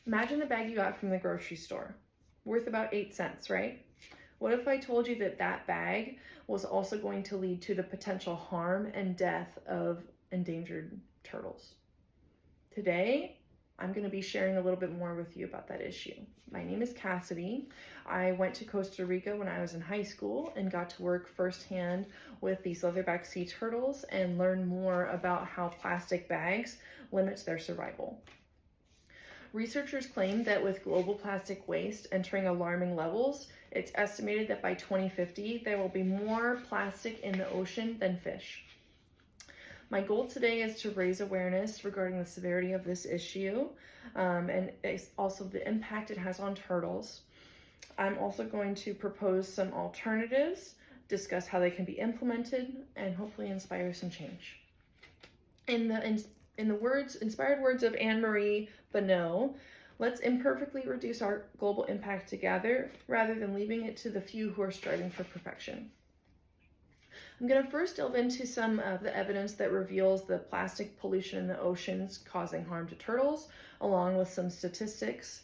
Imagine the bag you got from the grocery store, worth about 8 cents, right? What if I told you that that bag was also going to lead to the potential harm and death of endangered turtles? Today, I'm going to be sharing a little bit more with you about that issue. My name is Cassidy. I went to Costa Rica when I was in high school and got to work firsthand with these leatherback sea turtles and learn more about how plastic bags limits their survival. Researchers claim that with global plastic waste entering alarming levels, it's estimated that by 2050, there will be more plastic in the ocean than fish. My goal today is to raise awareness regarding the severity of this issue and also the impact it has on turtles. I'm also going to propose some alternatives, discuss how they can be implemented, and hopefully inspire some change. In the inspired words of Anne-Marie Bonneau, let's imperfectly reduce our global impact together rather than leaving it to the few who are striving for perfection. I'm going to first delve into some of the evidence that reveals the plastic pollution in the oceans causing harm to turtles, along with some statistics,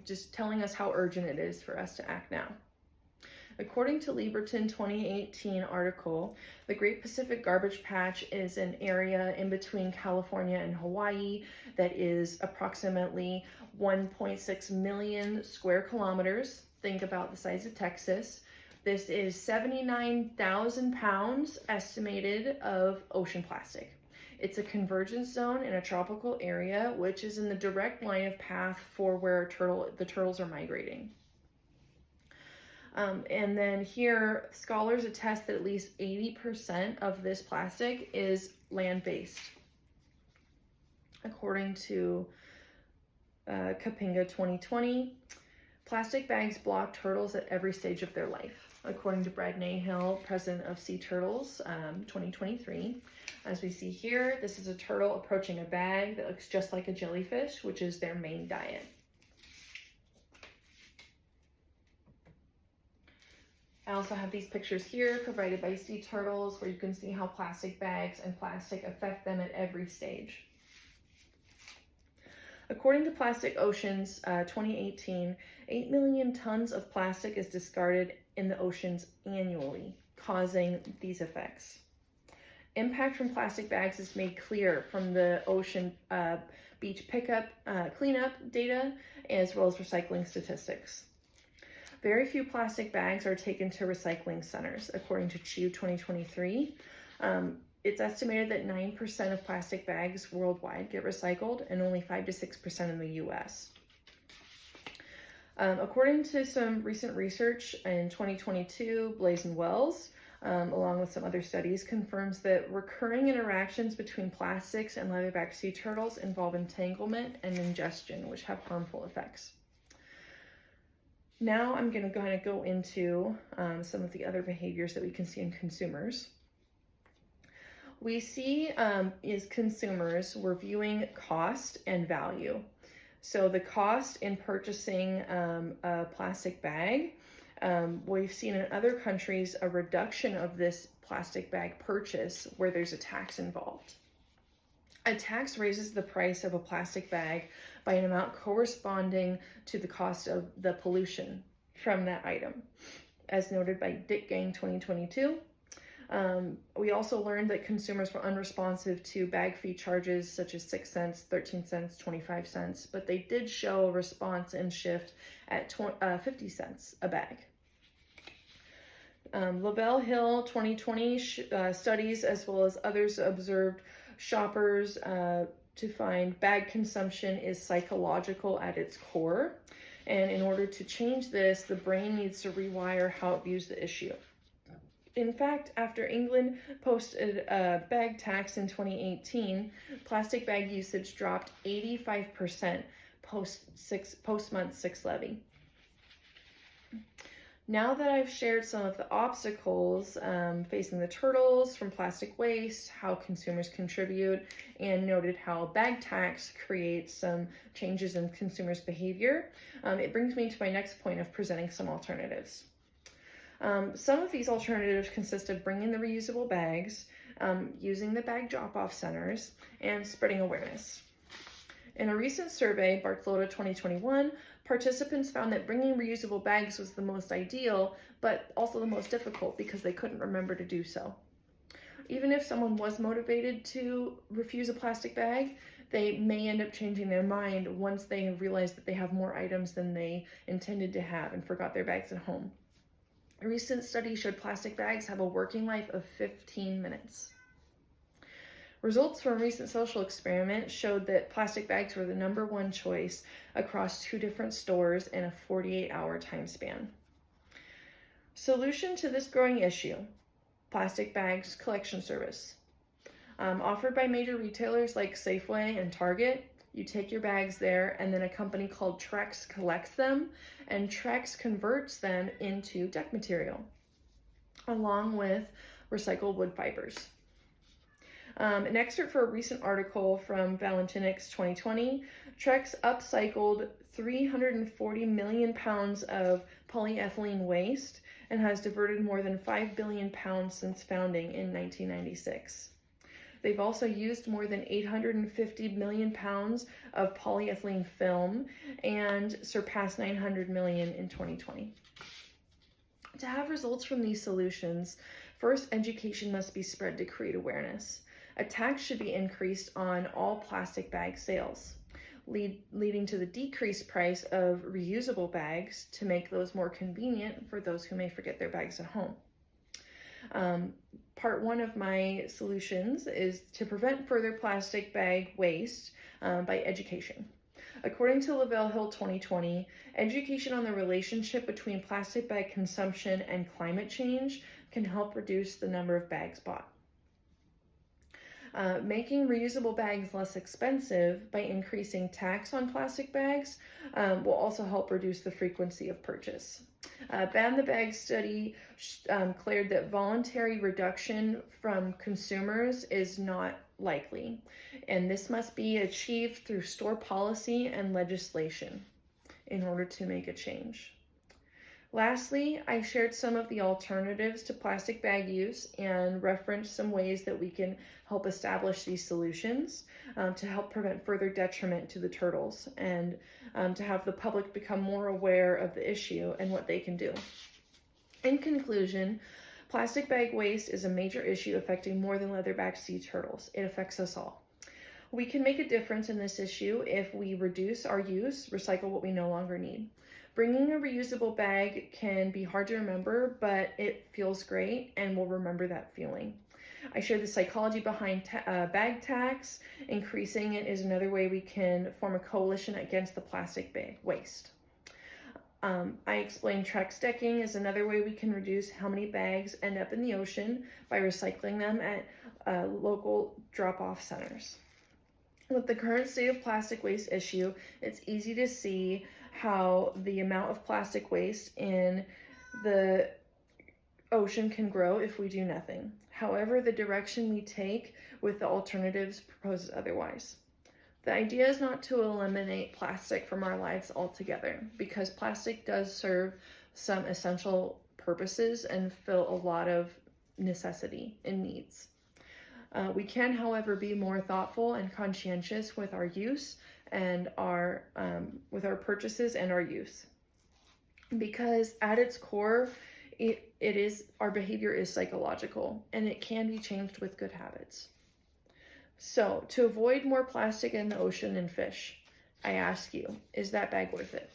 just telling us how urgent it is for us to act now. According to Lieberton 2018 article, the Great Pacific Garbage Patch is an area in between California and Hawaii that is approximately 1.6 million square kilometers. Think about the size of Texas. This is 79,000 pounds estimated of ocean plastic. It's a convergence zone in a tropical area, which is in the direct line of path for where the turtles are migrating. And then here, scholars attest that at least 80% of this plastic is land-based. According to Kapinga 2020, plastic bags block turtles at every stage of their life. According to Brad Nahill, president of Sea Turtles, 2023. As we see here, this is a turtle approaching a bag that looks just like a jellyfish, which is their main diet. I also have these pictures here provided by Sea Turtles where you can see how plastic bags and plastic affect them at every stage. According to Plastic Oceans 2018, 8 million tons of plastic is discarded in the oceans annually, causing these effects. Impact from plastic bags is made clear from the ocean beach pickup, cleanup data, as well as recycling statistics. Very few plastic bags are taken to recycling centers, according to CHEW 2023. It's estimated that 9% of plastic bags worldwide get recycled and only 5 to 6% in the US. According to some recent research in 2022, Blazin Wells, along with some other studies, confirms that recurring interactions between plastics and leatherback sea turtles involve entanglement and ingestion, which have harmful effects. Now I'm going to kind of go into some of the other behaviors that we can see in consumers. We see as consumers, we're viewing cost and value. So the cost in purchasing a plastic bag, we've seen in other countries a reduction of this plastic bag purchase where there's a tax involved. A tax raises the price of a plastic bag by an amount corresponding to the cost of the pollution from that item, as noted by Dick Gang 2022. We also learned that consumers were unresponsive to bag fee charges such as 6 cents, 13 cents, 25 cents, but they did show a response and shift at 50 cents a bag. Lavelle Hill 2020 studies, as well as others, observed shoppers to find bag consumption is psychological at its core. And in order to change this, the brain needs to rewire how it views the issue. In fact, after England posted a bag tax in 2018, plastic bag usage dropped 85% post-month 6 levy. Now that I've shared some of the obstacles facing the turtles from plastic waste, how consumers contribute, and noted how a bag tax creates some changes in consumers' behavior, it brings me to my next point of presenting some alternatives. Some of these alternatives consist of bringing the reusable bags, using the bag drop-off centers, and spreading awareness. In a recent survey, Barcelona 2021, participants found that bringing reusable bags was the most ideal, but also the most difficult because they couldn't remember to do so. Even if someone was motivated to refuse a plastic bag, they may end up changing their mind once they have realized that they have more items than they intended to have and forgot their bags at home. A recent study showed plastic bags have a working life of 15 minutes. Results from a recent social experiment showed that plastic bags were the #1 choice across 2 different stores in a 48-hour time span. Solution to this growing issue: plastic bags collection service. Offered by major retailers like Safeway and Target. You take your bags there, and then a company called Trex collects them, and Trex converts them into deck material, along with recycled wood fibers. An excerpt for a recent article from Valentinix 2020, Trex upcycled 340 million pounds of polyethylene waste and has diverted more than 5 billion pounds since founding in 1996. They've also used more than 850 million pounds of polyethylene film and surpassed 900 million in 2020. To have results from these solutions, first, education must be spread to create awareness. A tax should be increased on all plastic bag sales, leading to the decreased price of reusable bags to make those more convenient for those who may forget their bags at home. Part 1 of my solutions is to prevent further plastic bag waste by education. According to Lavelle Hill 2020, education on the relationship between plastic bag consumption and climate change can help reduce the number of bags bought. Making reusable bags less expensive by increasing tax on plastic bags will also help reduce the frequency of purchase. Ban the Bag study declared that voluntary reduction from consumers is not likely, and this must be achieved through store policy and legislation in order to make a change. Lastly, I shared some of the alternatives to plastic bag use and referenced some ways that we can help establish these solutions to help prevent further detriment to the turtles and to have the public become more aware of the issue and what they can do. In conclusion, plastic bag waste is a major issue affecting more than leatherback sea turtles. It affects us all. We can make a difference in this issue if we reduce our use, recycle what we no longer need. Bringing a reusable bag can be hard to remember, but it feels great and we'll remember that feeling. I share the psychology behind bag tax. Increasing it is another way we can form a coalition against the plastic bag waste. I explained Trex decking is another way we can reduce how many bags end up in the ocean by recycling them at local drop-off centers. With the current state of plastic waste issue, it's easy to see how the amount of plastic waste in the ocean can grow if we do nothing. However, the direction we take with the alternatives proposes otherwise. The idea is not to eliminate plastic from our lives altogether, because plastic does serve some essential purposes and fill a lot of necessity and needs. We can, however, be more thoughtful and conscientious with our use and with our purchases and our use, because at its core, our behavior is psychological and it can be changed with good habits. So, to avoid more plastic in the ocean and fish, I ask you, is that bag worth it?